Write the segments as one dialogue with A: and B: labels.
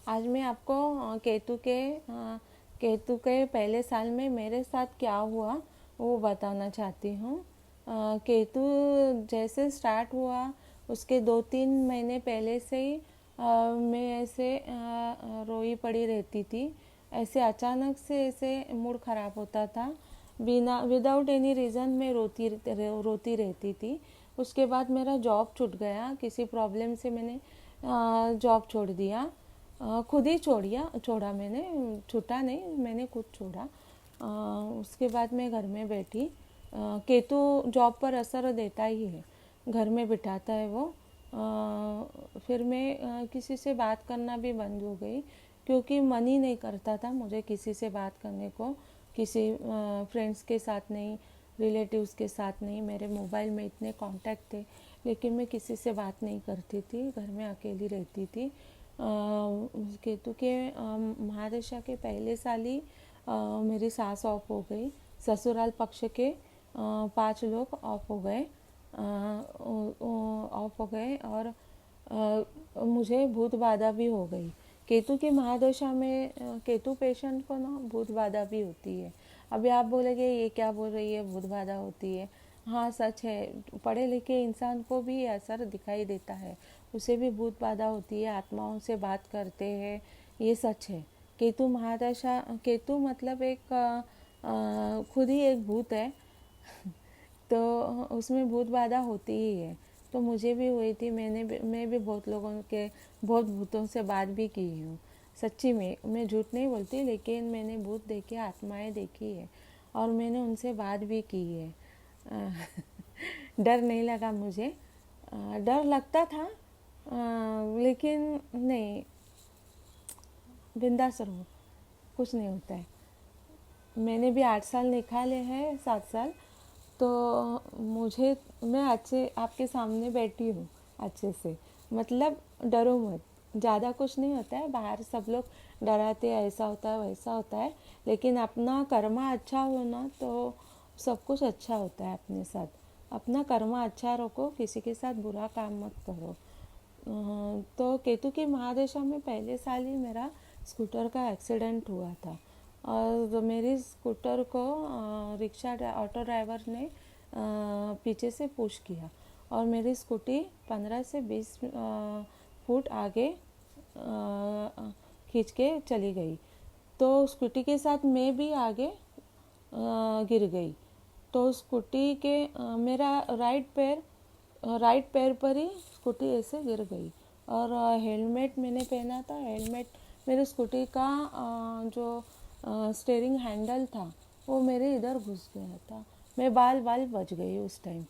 A: आज मैं आपको केतु के पहले साल में मेरे साथ क्या हुआ वो बताना चाहती हूँ। केतु जैसे स्टार्ट हुआ उसके 2-3 महीने पहले से ही मैं ऐसे रोई पड़ी रहती थी। ऐसे अचानक से ऐसे मूड ख़राब होता था, बिना विदाउट एनी रीज़न मैं रोती रहती थी। उसके बाद मेरा जॉब छूट गया, किसी प्रॉब्लम से मैंने जॉब छोड़ दिया। खुद ही छोड़ा मैंने, छूटा नहीं, मैंने खुद छोड़ा। उसके बाद मैं घर में बैठी। केतु जॉब पर असर देता ही है, घर में बिठाता है वो। फिर मैं किसी से बात करना भी बंद हो गई, क्योंकि मन ही नहीं करता था मुझे किसी से बात करने को। किसी फ्रेंड्स के साथ नहीं, रिलेटिव्स के साथ नहीं। मेरे मोबाइल में इतने कांटेक्ट थे, लेकिन मैं किसी से बात नहीं करती थी, घर में अकेली रहती थी। केतु के महादशा के पहले साल ही मेरी सास ऑफ हो गई। ससुराल पक्ष के 5 लोग ऑफ हो गए, और मुझे भूत बाधा भी हो गई। केतु की महादशा में केतु पेशेंट को ना भूत बाधा भी होती है। अभी आप बोलेंगे ये क्या बोल रही है, भूत बाधा होती है। हाँ सच है, पढ़े लिखे इंसान को भी असर दिखाई देता है, उसे भी भूत बाधा होती है, आत्माओं से बात करते हैं, ये सच है। केतु महादशा, केतु मतलब एक खुद ही एक भूत है तो उसमें भूत बाधा होती ही है। तो मुझे भी हुई थी, मैं भी बहुत लोगों के, बहुत भूतों से बात भी की हूँ। सच्ची में, मैं झूठ नहीं बोलती, लेकिन मैंने भूत देखे, आत्माएं देखी है, और मैंने उनसे बात भी की है। डर नहीं लगा मुझे, डर लगता था, लेकिन नहीं, बिंदास रहो, कुछ नहीं होता है। मैंने भी 8 साल निकाले हैं, 7 साल। तो मैं अच्छे आपके सामने बैठी हूँ अच्छे से, मतलब डरो मत, ज़्यादा कुछ नहीं होता है। बाहर सब लोग डराते हैं, ऐसा होता है वैसा होता है, लेकिन अपना कर्मा अच्छा हो ना तो सब कुछ अच्छा होता है अपने साथ। अपना कर्मा अच्छा रखो, किसी के साथ बुरा काम मत करो। तो केतु की महादशा में पहले साल ही मेरा स्कूटर का एक्सीडेंट हुआ था, और मेरी स्कूटर को ऑटो ड्राइवर ने पीछे से पुश किया, और मेरी स्कूटी 15 से 20 फुट आगे खींच के चली गई। तो स्कूटी के साथ मैं भी आगे गिर गई। तो स्कूटी के मेरा राइट पैर पर ही स्कूटी ऐसे गिर गई, और हेलमेट मैंने पहना था। हेलमेट, मेरी स्कूटी का जो स्टीयरिंग हैंडल था वो मेरे इधर घुस गया था। मैं बाल बच गई उस टाइम।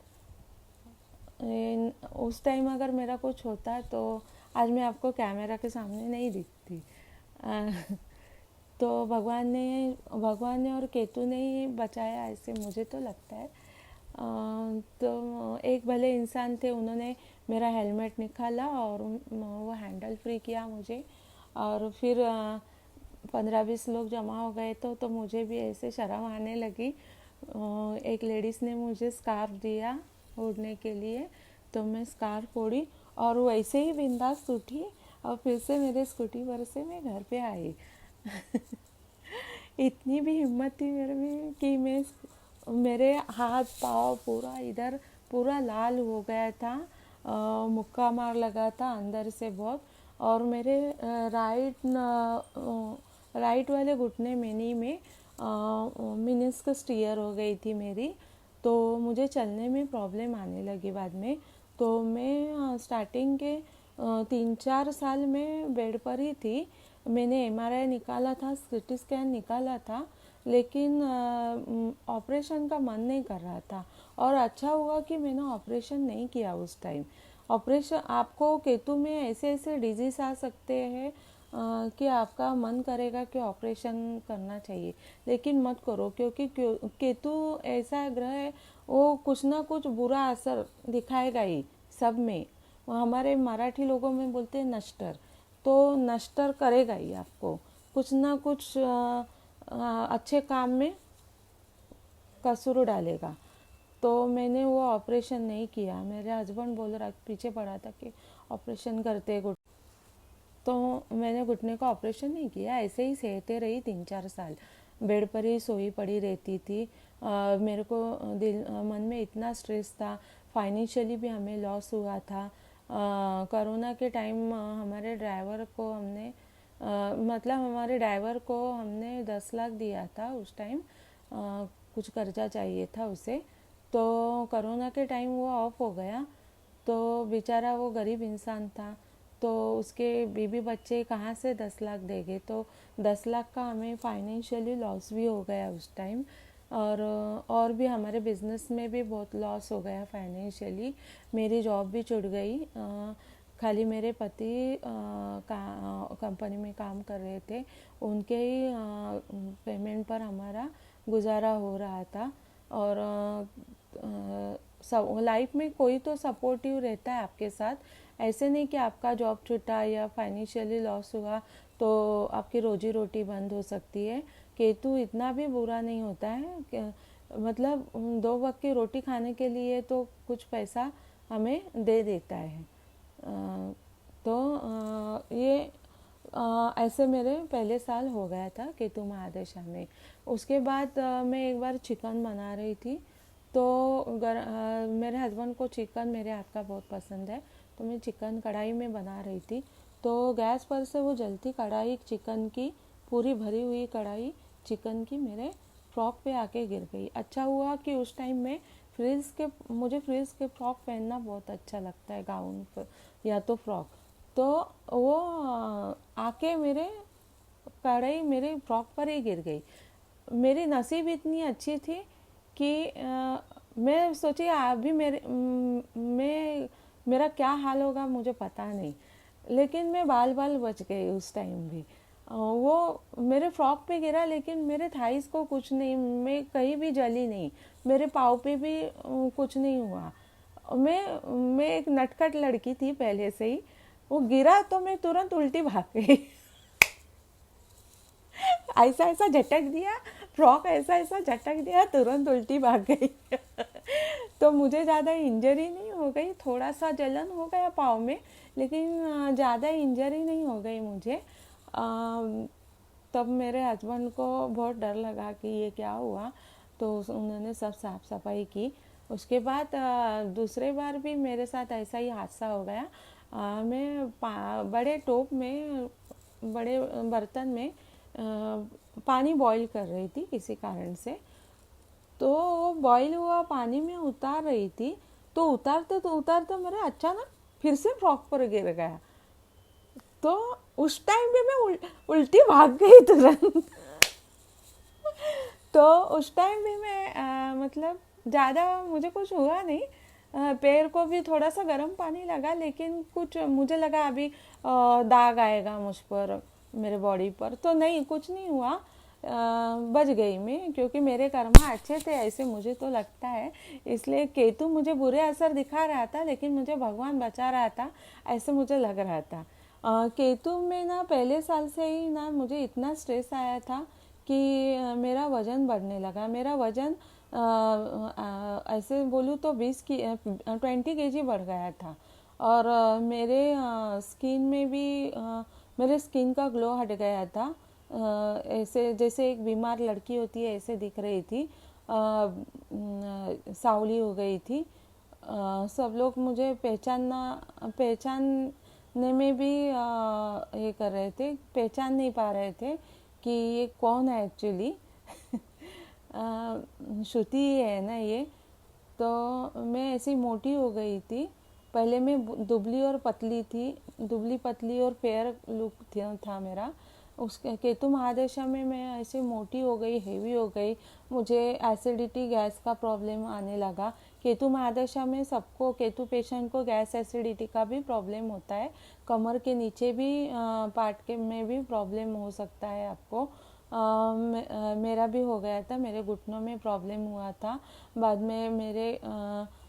A: उस टाइम अगर मेरा कुछ होता तो आज मैं आपको कैमरा के सामने नहीं दिखती। तो भगवान ने और केतु ने ही बचाया, ऐसे मुझे तो लगता है। तो एक भले इंसान थे, उन्होंने मेरा हेलमेट निकाला और वो हैंडल फ्री किया मुझे। और फिर 15-20 लोग जमा हो गए तो मुझे भी ऐसे शर्म आने लगी। एक लेडीज़ ने मुझे स्कार्फ दिया ओढ़ने के लिए, तो मैं स्कार्फ ओढ़ी और वैसे ही बिंदास उठी, और फिर से मेरे स्कूटी पर से मैं घर पे आई। इतनी भी हिम्मत थी मेरे में कि मेरे हाथ पाँव पूरा इधर पूरा लाल हो गया था, मुक्का मार लगा था अंदर से बहुत। और मेरे राइट वाले घुटने में नी में मेनिस्कस टीयर हो गई थी मेरी। तो मुझे चलने में प्रॉब्लम आने लगी बाद में। तो मैं स्टार्टिंग के 3-4 साल में बेड पर ही थी। मैंने एमआरआई निकाला था, सीटी स्कैन निकाला था, लेकिन ऑपरेशन का मन नहीं कर रहा था। और अच्छा हुआ कि मैंने ऑपरेशन नहीं किया उस टाइम। ऑपरेशन, आपको केतु में ऐसे ऐसे डिजीज आ सकते हैं कि आपका मन करेगा कि ऑपरेशन करना चाहिए, लेकिन मत करो, क्योंकि केतु ऐसा ग्रह है, वो कुछ ना कुछ बुरा असर दिखाएगा ही सब में। हमारे मराठी लोगों में बोलते हैं नश्टर, तो नश्टर करेगा ही आपको, कुछ ना कुछ अच्छे काम में कसूर डालेगा। तो मैंने वो ऑपरेशन नहीं किया। मेरे हस्बैंड बोल रहा, पीछे पड़ा था कि ऑपरेशन करते तो मैंने घुटने का ऑपरेशन नहीं किया, ऐसे ही सहते रही 3-4 साल, बेड पर ही सोई पड़ी रहती थी। मेरे को मन में इतना स्ट्रेस था, फाइनेंशियली भी हमें लॉस हुआ था। कोरोना के टाइम हमारे ड्राइवर को हमने मतलब हमारे ड्राइवर को हमने 10 लाख दिया था उस टाइम, कुछ कर्जा चाहिए था उसे। तो कोरोना के टाइम वो ऑफ हो गया, तो बेचारा वो गरीब इंसान था, तो उसके बीवी बच्चे कहाँ से 10 लाख देंगे। तो 10 लाख का हमें फाइनेंशियली लॉस भी हो गया उस टाइम। और भी हमारे बिजनेस में भी बहुत लॉस हो गया फाइनेंशियली। मेरी जॉब भी छूट गई। खाली मेरे पति कंपनी में काम कर रहे थे, उनके ही पेमेंट पर हमारा गुजारा हो रहा था। और सब लाइफ में कोई तो सपोर्टिव रहता है आपके साथ। ऐसे नहीं कि आपका जॉब छूटा या फाइनेंशियली लॉस हुआ तो आपकी रोजी रोटी बंद हो सकती है। केतु इतना भी बुरा नहीं होता है, मतलब 2 वक्त की रोटी खाने के लिए तो कुछ पैसा हमें दे देता है। तो ये ऐसे मेरे पहले साल हो गया था केतु महादशा में। उसके बाद मैं एक बार चिकन बना रही थी, तो मेरे हस्बैंड को चिकन मेरे हाथ का बहुत पसंद है, तो मैं चिकन कढ़ाई में बना रही थी, तो गैस पर से वो जलती कढ़ाई, चिकन की पूरी भरी हुई कढ़ाई चिकन की मेरे फ्रॉक पे आके गिर गई। अच्छा हुआ कि उस टाइम में मुझे फ्रिल्स के फ्रॉक पहनना बहुत अच्छा लगता है, गाउन या तो फ्रॉक। तो वो आके मेरे कढ़ाई मेरे फ्रॉक पर ही गिर गई। मेरी नसीब इतनी अच्छी थी कि मैं सोची अभी मेरा क्या हाल होगा मुझे पता नहीं, लेकिन मैं बाल बाल बच गई उस टाइम भी। वो मेरे फ्रॉक पे गिरा, लेकिन मेरे थाइस को कुछ नहीं, मैं कहीं भी जली नहीं, मेरे पाँव पे भी कुछ नहीं हुआ। मैं एक नटखट लड़की थी पहले से ही, वो गिरा तो मैं तुरंत उल्टी भाग गई। ऐसा ऐसा झटक दिया, फ्रॉक ऐसा ऐसा झटक दिया, तुरंत उल्टी भाग गई। तो मुझे ज़्यादा इंजरी नहीं हो गई, थोड़ा सा जलन हो गया पाँव में, लेकिन ज़्यादा इंजरी नहीं हो गई मुझे। तब मेरे हस्बैंड को बहुत डर लगा कि ये क्या हुआ, तो उन्होंने सब साफ सफाई की। उसके बाद दूसरे बार भी मेरे साथ ऐसा ही हादसा हो गया। मैं बड़े टोप में, बड़े बर्तन में पानी बॉईल कर रही थी किसी कारण से। तो वो बॉईल हुआ पानी में उतार रही थी, तो उतारते मेरे अचानक फिर से फ्रॉक पर गिर गया। तो उस टाइम भी मैं उल्टी भाग गई तुरंत। तो उस टाइम भी मैं मतलब ज़्यादा मुझे कुछ हुआ नहीं, पैर को भी थोड़ा सा गर्म पानी लगा, लेकिन कुछ मुझे लगा अभी दाग आएगा मुझ पर, मेरे बॉडी पर, तो नहीं, कुछ नहीं हुआ। बच गई मैं, क्योंकि मेरे कर्मा अच्छे थे ऐसे मुझे तो लगता है। इसलिए केतु मुझे बुरे असर दिखा रहा था, लेकिन मुझे भगवान बचा रहा था ऐसे मुझे लग रहा था। केतु में ना पहले साल से ही ना मुझे इतना स्ट्रेस आया था कि मेरा वज़न बढ़ने लगा। मेरा वज़न ऐसे बोलूँ तो 20 kg बढ़ गया था। और मेरे स्किन में भी मेरे स्किन का ग्लो हट गया था। ऐसे जैसे एक बीमार लड़की होती है ऐसे दिख रही थी, सावली हो गई थी। सब लोग मुझे पहचानने में भी ये कर रहे थे, पहचान नहीं पा रहे थे कि ये कौन है एक्चुअली। श्रुति है ना ये। तो मैं ऐसी मोटी हो गई थी, पहले मैं दुबली और पतली थी, दुबली पतली और फेयर लुक था मेरा। उस केतु महादशा में मैं ऐसे मोटी हो गई, हेवी हो गई, मुझे एसिडिटी गैस का प्रॉब्लम आने लगा। केतु महादशा में सबको, केतु पेशेंट को गैस एसिडिटी का भी प्रॉब्लम होता है, कमर के नीचे भी पार्ट के में भी प्रॉब्लम हो सकता है आपको। मेरा भी हो गया था, मेरे घुटनों में प्रॉब्लम हुआ था। बाद में मेरे